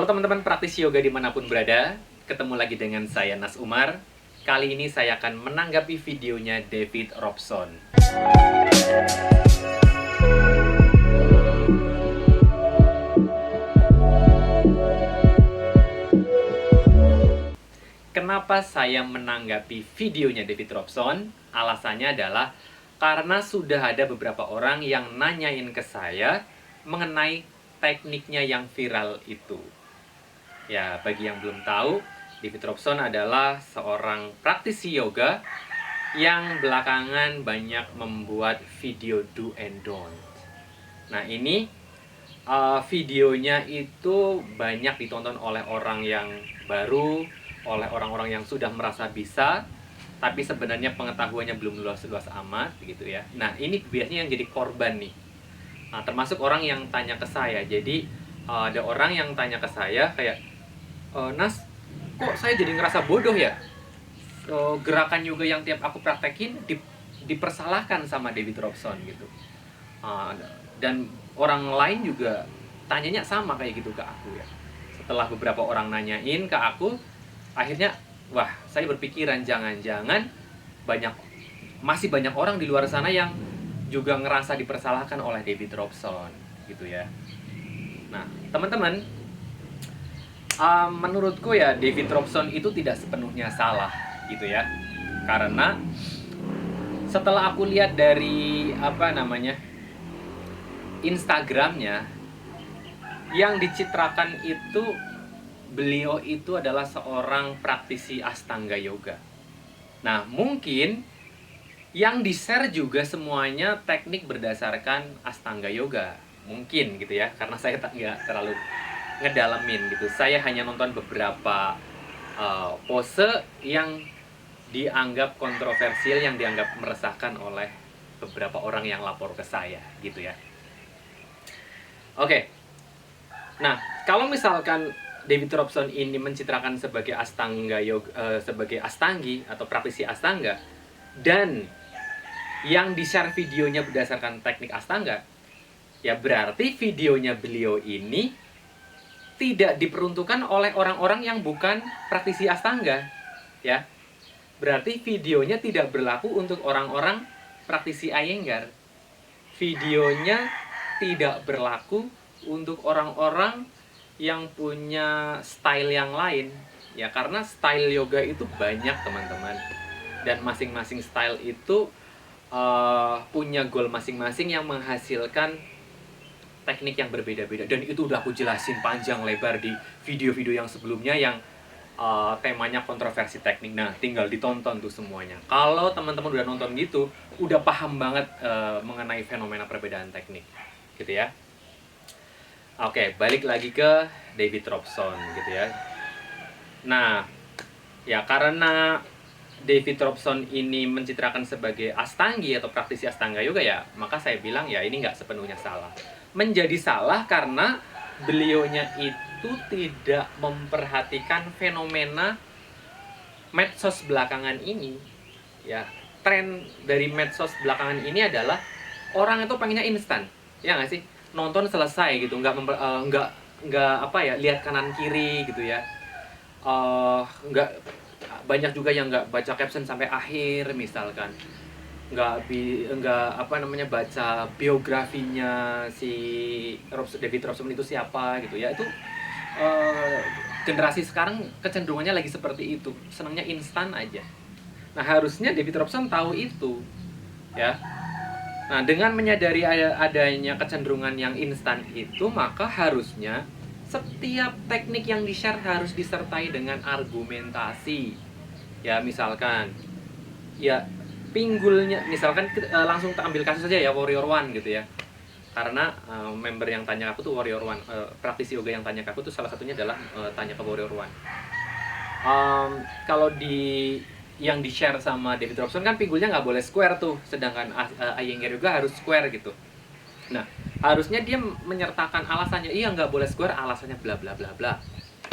Halo teman-teman praktisi yoga dimanapun berada, ketemu lagi dengan saya Nas Umar. Kali ini saya akan menanggapi videonya David Robson. Kenapa saya menanggapi videonya David Robson? Alasannya adalah karena sudah ada beberapa orang yang nanyain ke saya mengenai tekniknya yang viral itu. Ya, bagi yang belum tahu, David Robson adalah seorang praktisi yoga yang belakangan banyak membuat video do and don't. Nah, ini videonya itu banyak ditonton oleh orang yang baru, oleh orang-orang yang sudah merasa bisa, tapi sebenarnya pengetahuannya belum luas-luas amat, gitu ya. Nah, ini biasanya yang jadi korban nih. Nah, termasuk orang yang tanya ke saya. Jadi, ada orang yang tanya ke saya kayak, Nas, kok saya jadi ngerasa bodoh ya? Gerakan yoga yang tiap aku praktekin dipersalahkan sama David Robson gitu. Dan orang lain juga tanyanya sama kayak gitu ke aku ya. Setelah beberapa orang nanyain ke aku, akhirnya wah, saya berpikiran jangan-jangan masih banyak orang di luar sana yang juga ngerasa dipersalahkan oleh David Robson gitu ya. Nah, teman-teman, menurutku ya David Robson itu tidak sepenuhnya salah gitu ya. Karena setelah aku lihat dari Instagramnya, yang dicitrakan itu beliau itu adalah seorang praktisi Ashtanga Yoga. Nah, mungkin yang di-share juga semuanya teknik berdasarkan Ashtanga Yoga. Mungkin gitu ya, karena saya nggak terlalu ngedalamin gitu. Saya hanya nonton beberapa pose yang dianggap kontroversial, yang dianggap meresahkan oleh beberapa orang yang lapor ke saya gitu ya. Oke. Nah, kalau misalkan David Robson ini mencitrakan sebagai Ashtanga Yoga, sebagai Astanggi atau praktisi Ashtanga, dan yang di-share videonya berdasarkan teknik Ashtanga, ya berarti videonya beliau ini tidak diperuntukkan oleh orang-orang yang bukan praktisi Ashtanga, ya. Berarti videonya tidak berlaku untuk orang-orang praktisi Iyengar. Videonya tidak berlaku untuk orang-orang yang punya style yang lain, ya, karena style yoga itu banyak teman-teman, dan masing-masing style itu punya goal masing-masing yang menghasilkan teknik yang berbeda-beda, dan itu udah aku jelasin panjang lebar di video-video yang sebelumnya yang temanya kontroversi teknik. Nah, tinggal ditonton tuh semuanya. Kalau teman-teman udah nonton gitu, udah paham banget mengenai fenomena perbedaan teknik gitu ya. Oke, balik lagi ke David Robson gitu ya. Nah, ya karena David Robson ini mencitrakan sebagai Astanggi atau praktisi Ashtanga Yoga ya, maka saya bilang ya ini nggak sepenuhnya salah. Menjadi salah karena beliaunya itu tidak memperhatikan fenomena medsos belakangan ini. Ya, tren dari medsos belakangan ini adalah orang itu pengennya instan, ya nggak sih? Nonton selesai gitu, nggak lihat kanan kiri gitu ya. Nggak, banyak juga yang nggak baca caption sampai akhir misalkan, nggak baca biografinya si David Robson itu siapa gitu ya. Itu generasi sekarang kecenderungannya lagi seperti itu, senangnya instan aja. Nah, harusnya David Robson tahu itu ya. Nah, dengan menyadari adanya kecenderungan yang instan itu, maka harusnya setiap teknik yang di-share harus disertai dengan argumentasi. Ya, misalkan, ya pinggulnya, misalkan langsung ambil kasus saja ya, Warrior One gitu ya. Karena member yang tanya aku tuh Warrior One, praktisi yoga yang tanya ke aku tuh salah satunya adalah tanya ke Warrior One. Kalau yang di-share sama David Robson kan pinggulnya nggak boleh square tuh, sedangkan Iyengar juga harus square gitu. Nah, harusnya dia menyertakan alasannya, iya nggak boleh square, alasannya bla bla bla bla,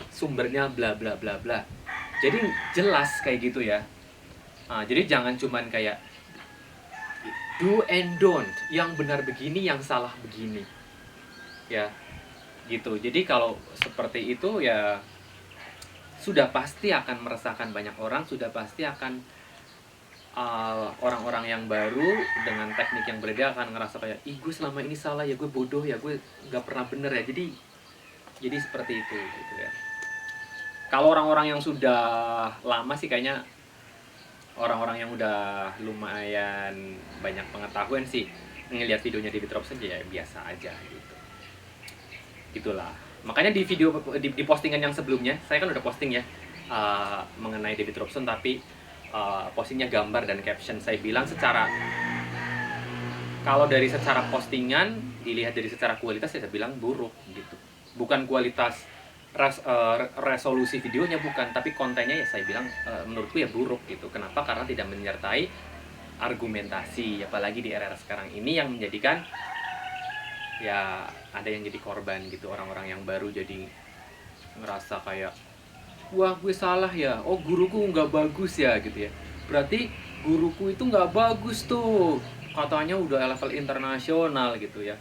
sumbernya bla bla bla bla. Jadi jelas kayak gitu ya. Jadi jangan cuman kayak do and don't, yang benar begini, yang salah begini, ya. gitu. Jadi kalau seperti itu ya sudah pasti akan meresahkan banyak orang, sudah pasti akan orang-orang yang baru dengan teknik yang berbeda akan ngerasa kayak, ih gue selama ini salah ya, gue bodoh ya, gue nggak pernah bener ya. Jadi seperti itu gitu ya. Kalau orang-orang yang sudah lama sih kayaknya orang-orang yang udah lumayan banyak pengetahuan sih ngelihat videonya David Robson ya biasa aja gitu. Gitulah. Makanya di video di postingan yang sebelumnya saya kan udah posting ya mengenai David Robson, tapi postingnya gambar dan caption. Saya bilang kalau dari secara postingan dilihat dari secara kualitas saya bilang buruk gitu. Bukan kualitas resolusi videonya bukan, tapi kontennya ya saya bilang menurutku ya buruk gitu. Kenapa? Karena tidak menyertai argumentasi, apalagi di era sekarang ini yang menjadikan ya ada yang jadi korban gitu, orang-orang yang baru jadi ngerasa kayak, wah gue salah ya, oh guruku nggak bagus ya gitu ya, berarti guruku itu nggak bagus tuh, katanya udah level internasional gitu ya,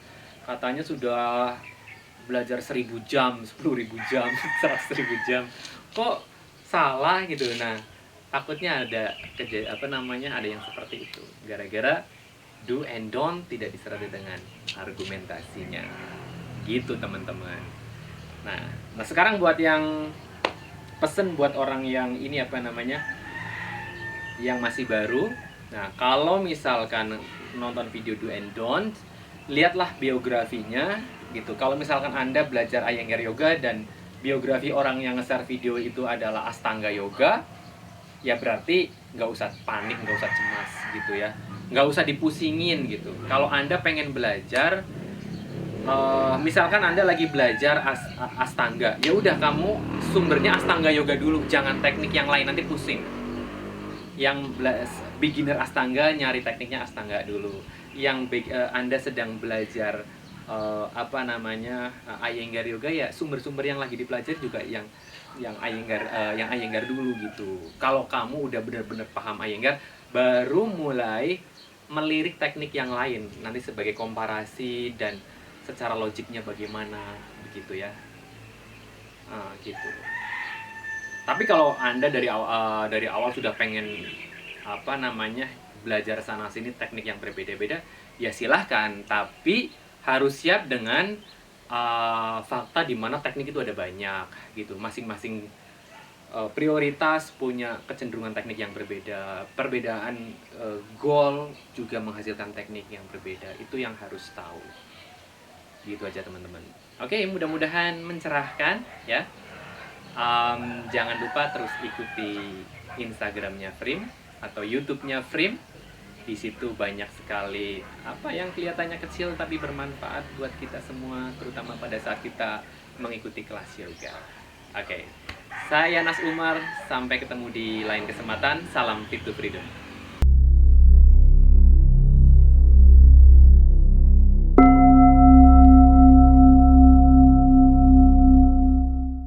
katanya sudah belajar 1000 jam, 10.000 jam, 100.000 jam, kok salah gitu. Nah takutnya ada ada yang seperti itu gara-gara do and don't tidak disertai dengan argumentasinya gitu teman-teman. Nah sekarang buat yang pesen buat orang yang ini yang masih baru. Nah kalau misalkan nonton video do and don't, lihatlah biografinya gitu. Kalau misalkan Anda belajar Iyengar Yoga dan biografi orang yang nge-share video itu adalah Astanga Yoga, ya berarti nggak usah panik, nggak usah cemas gitu ya, nggak usah dipusingin gitu. Kalau Anda pengen belajar, misalkan Anda lagi belajar Astanga, ya udah kamu sumbernya Astanga Yoga dulu, jangan teknik yang lain, nanti pusing. Yang beginner Astanga nyari tekniknya Astanga dulu. Yang Anda sedang belajar Iyengar Yoga, ya sumber-sumber yang lagi dipelajari juga yang Iyengar dulu gitu. Kalau kamu udah benar-benar paham Iyengar, baru mulai melirik teknik yang lain nanti sebagai komparasi dan secara logiknya bagaimana begitu ya. Gitu. Tapi kalau Anda dari awal sudah pengen belajar sana sini teknik yang berbeda-beda, ya silahkan, tapi harus siap dengan fakta di mana teknik itu ada banyak gitu. Masing-masing prioritas punya kecenderungan teknik yang berbeda. Perbedaan goal juga menghasilkan teknik yang berbeda. Itu yang harus tahu. Gitu aja teman-teman. Oke, mudah-mudahan mencerahkan ya. Jangan lupa terus ikuti Instagramnya Frim atau YouTube-nya Frim. Di situ banyak sekali yang kelihatannya kecil tapi bermanfaat buat kita semua, terutama pada saat kita mengikuti kelas yoga. Oke, saya Nas Umar, sampai ketemu di lain kesempatan. Salam Fit to Freedom.